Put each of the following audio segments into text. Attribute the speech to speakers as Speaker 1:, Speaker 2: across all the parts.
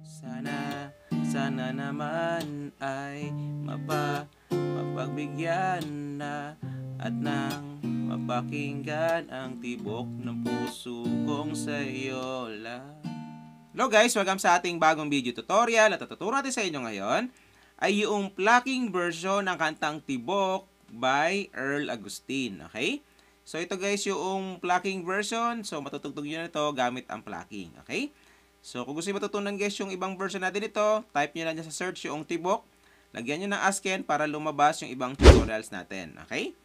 Speaker 1: Sana, sana naman ay mapagbigyan na at nang mapakinggan ang tibok ng puso kong sa'yo lang. Hello guys, welcome sa ating bagong video tutorial at tuturo natin sa inyo ngayon ay yung plucking version ng kantang Tibok by Earl Agustin. Okay? So ito guys yung plucking version. So matutugtog nyo na ito gamit ang plucking. Okay? So kung gusto nyo matutunan guys yung ibang version natin ito, type nyo lang dyan sa search yung Tibok. Lagyan nyo ng ASCII para lumabas yung ibang tutorials natin. Okay?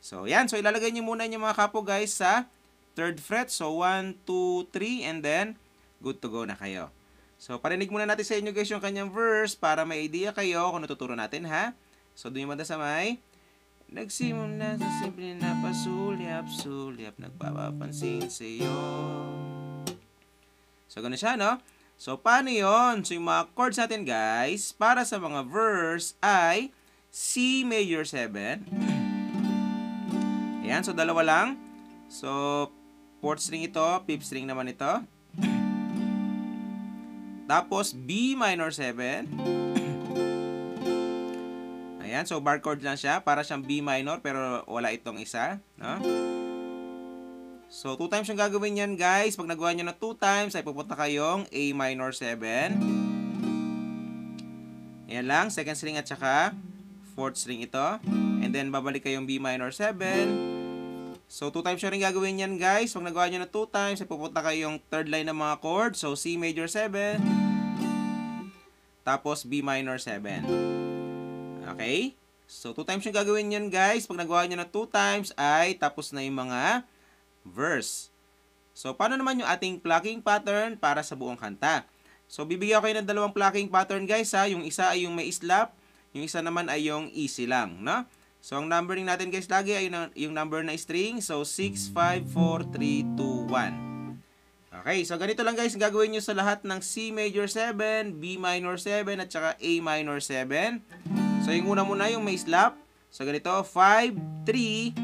Speaker 1: So yan. So ilalagay nyo muna yung mga kapo guys sa 3rd fret. So 1, 2, 3 and then good to go na kayo. So, parinig muna natin sa inyo guys yung kanyang verse para may idea kayo kung natuturo natin ha. So, doon yung manda sa may nagsimula sa simple na pasulyap-sulyap nagpapapansin sa iyo. So, ganun siya no? So, paano yon? So, yung mga chords natin guys para sa mga verse ay C major 7. Ayan, so dalawa lang. So, 4th string ito, 5th string naman ito. Tapos, B minor 7. Ayan, so bar chord lang siya. Para siyang B minor, pero wala itong isa. No? So, 2 times yung gagawin yan, guys. Pag nagawa nyo na 2 times, ay pupunta kayong A minor 7. Ayan lang, 2nd string at saka 4th string ito. And then, babalik kayong B minor 7. So, 2 times yung rin gagawin yan, guys. Pag nagawa nyo na 2 times, ay pupunta kayong 3rd line ng mga chord. So, C major 7. Tapos, B minor 7. Okay? So, 2 times yung gagawin yan, guys. Pag nagawa nyo na 2 times, ay tapos na yung mga verse. So, paano naman yung ating plucking pattern para sa buong kanta? So, bibigyan ko kayo ng dalawang plucking pattern, guys, ha? Yung isa ay yung may slap. Yung isa naman ay yung easy lang, no? So, ang numbering natin, guys, lagi ay yung number na string. So, 6, 5, 4, 3, 2, 1. Okay, so ganito lang guys, gagawin nyo sa lahat ng C major 7, B minor 7, at saka A minor 7. So, yung una muna yung may slap. So, ganito, 5, 3,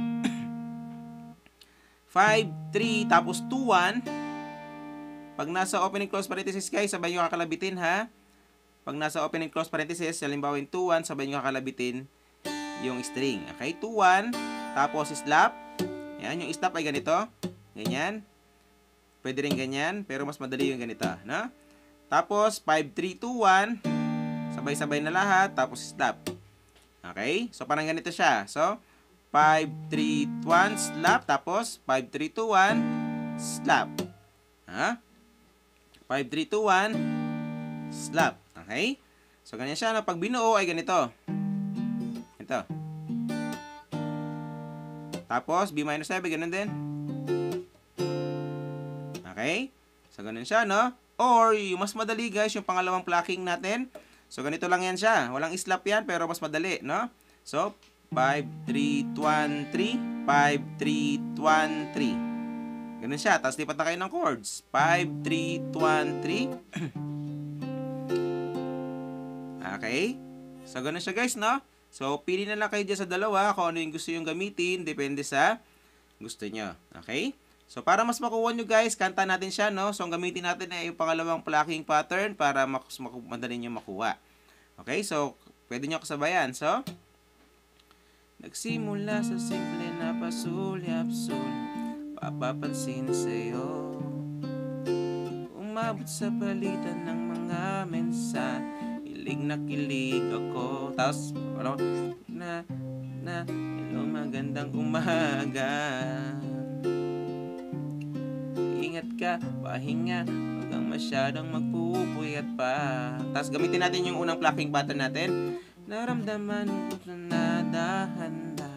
Speaker 1: 5, 3, tapos 2, 1. Pag nasa open and close parenthesis guys, sabay nyo kakalabitin ha. Pag nasa open and close parenthesis, halimbawa yung 2, 1, sabay nyo kakalabitin yung string. Okay, 2, 1, tapos slap. Yan, yung slap ay ganito. Ganyan. Pwede rin ganyan, pero mas madali yung ganito, no? Tapos, 5, 3, 2, 1. Sabay-sabay na lahat, tapos slap. Okay? So, parang ganito siya. So, 5, 3, 1, slap. Tapos, 5, 3, 2, 1, slap. Ha? 5, 3, 2, 1, slap. Okay? So, ganyan siya. No? Pag binuo ay ganito. Ito. Tapos, B minus 7, ganun din. Okay? So, ganun siya, no? Or, yung mas madali, guys, yung pangalawang plucking natin. So, ganito lang yan siya. Walang slap yan, pero mas madali, no? So, 5, 3, 1, 3. 5, 3, 1, 3. Ganun siya. Tapos, lipat na kayo ng chords. 5, 3, 1, 3. Okay? So, ganun siya, guys, no? So, pili na lang kayo dyan sa dalawa kung ano yung gusto yung gamitin. Depende sa gusto nyo. Okay? So, para mas makuha nyo guys, kanta natin siya, no? So, ang gamitin natin ay yung pangalawang plucking pattern para madali nyo makuha. Okay? So, pwede nyo kasabayan. So, nagsimula sa simple na pasulyap-sulyap, papapansin sa'yo. Umabot sa palitan ng mga mensa, kilig na kilig ako. Tapos, ano? Hello, magandang umaga. Ingat ka, pahinga, huwag kang masyadong magpupuyat pa. Tapos gamitin natin yung unang plucking pattern natin. Naramdaman ko na dahan-dahan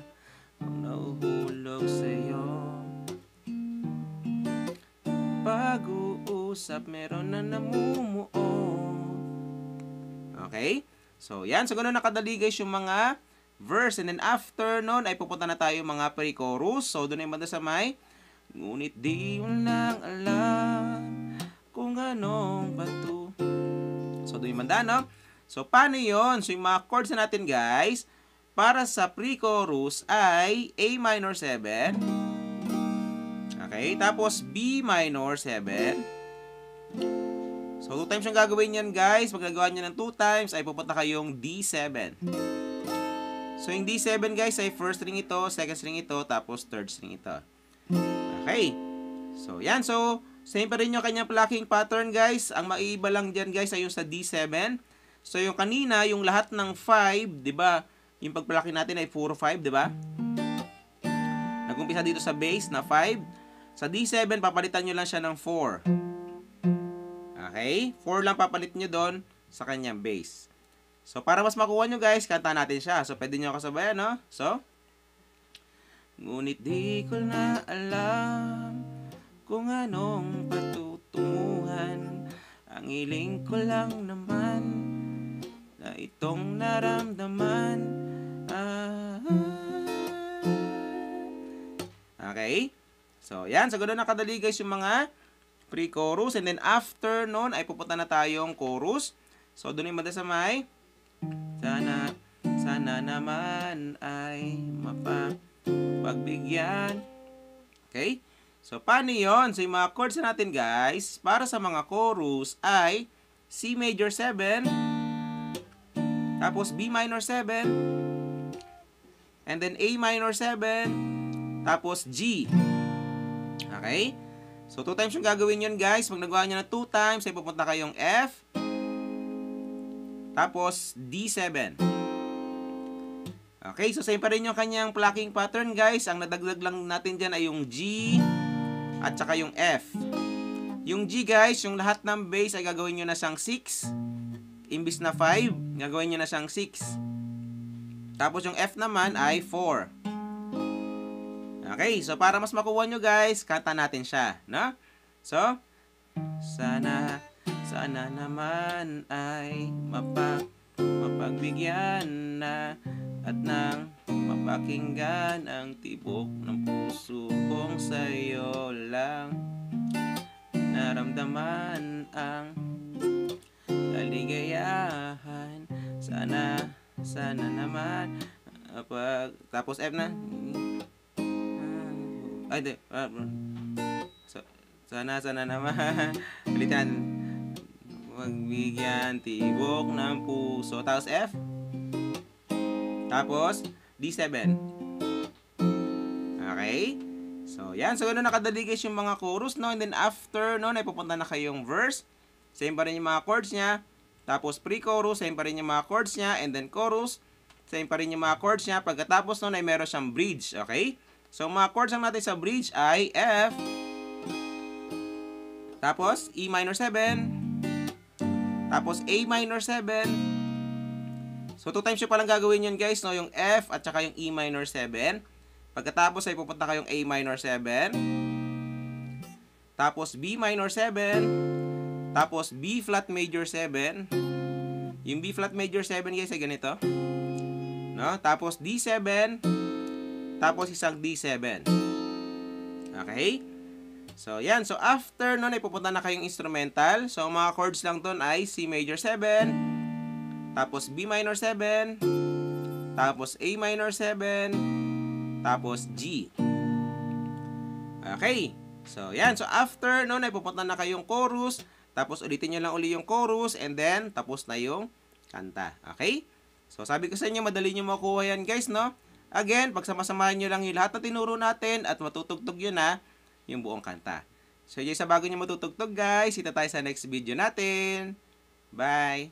Speaker 1: ang nahuhulog sa'yo. Pag-uusap, meron na namumuo. Okay? So, yan. So, ganun nakadali guys yung mga verse. And then after nun, ay pupunta na tayo mga pre-chorus. So, doon ay banda sa may ngunit di mo lang alam kung anong bato. So, doon yung banda, no? So, paano yun? So, yung mga chords na natin, guys, para sa pre-chorus ay A minor 7. Okay? Tapos, B minor 7. So, 2 times yung gagawin yan, guys. Pag nagawa nyo ng 2 times, ay pupunta kayong D7. So, yung D7, guys, ay first string ito, second string ito, tapos third string ito. Okay. So, yan. So, same pa rin yung kanyang plucking pattern, guys. Ang maiiba lang dyan, guys, ay yung sa D7. So, yung kanina, yung lahat ng 5, di ba? Yung pag-plucking natin ay puro 5, di ba? Nag-umpisa dito sa base na 5. Sa D7, papalitan nyo lang siya ng 4. Okay? 4 lang papalit nyo doon sa kanyang base. So, para mas makuha nyo, guys, kanta natin siya. So, pwede nyo kasabayan, no? So, ngunit di ko na alam kung anong patutunguhan. Ang hiling ko lang naman na itong naramdaman. Okay? So, yan. So, ganoon na kadali, guys, yung mga pre-chorus. And then, after nun, ay pupunta na tayong chorus. So, doon yung mada sa may sana naman ay mapagbigyan. Okay? So, paano yun? So, yung mga chords natin, guys, para sa mga chorus ay C major 7, tapos B minor 7, and then A minor 7, tapos G. Okay? So, 2 times yung gagawin yun, guys. Pag nagawa nyo na 2 times, ay pupunta kayong F, tapos D7. Okay, so same pa rin yung kanyang plucking pattern, guys. Ang nadagdag lang natin dyan ay yung G at saka yung F. Yung G, guys, yung lahat ng bass ay gagawin nyo na siyang 6. Imbis na 5, gagawin nyo na siyang 6. Tapos yung F naman ay 4. Okay, so para mas makuha nyo, guys, kanta natin siya, no? So, sana naman ay mapagbigyan na at nang mapakinggan ang tibok ng puso kong sa'yo lang naramdaman ang kaligayahan. Sana naman tapos F na. Ay, di. Sana naman. Ulitan. Magbigyan tibok ng puso. Tapos F. Tapos D7. Okay? So, yan. So, ganoon nakadali, guys, yung mga chorus, no? And then, after, no, ay pupunta na kayong verse. Same pa rin yung mga chords niya. Tapos, pre-chorus, same pa rin yung mga chords niya. And then, chorus, same pa rin yung mga chords niya. Pagkatapos, no, ay meron siyang bridge. Okay? So, mga chords lang natin sa bridge ay F, tapos E minor 7, tapos A minor 7. So, 2 times yung palang gagawin yun, guys, no? Yung F at saka yung E minor 7. Pagkatapos ay pupunta kayong A minor 7, tapos B minor 7, tapos B flat major 7. Yung B flat major 7, guys, ay ganito, no? Tapos D7, tapos isang D7. Okay? So, yan. So, after nun ay pupunta na kayong instrumental. So, mga chords lang dun ay C major 7, tapos B minor 7, tapos A minor 7, tapos G. Okay? So, yan. So, after nun ay pupunta na kayong chorus, tapos ulitin nyo lang uli yung chorus, and then, tapos na yung kanta. Okay? So, sabi ko sa inyo, madali nyo makuha yan, guys, no? Again, pagsamasamahan nyo lang yung lahat na tinuro natin at matutugtog yun na yung buong kanta. So, yun sa bago nyo matutugtog, guys. Kita tayo sa next video natin. Bye!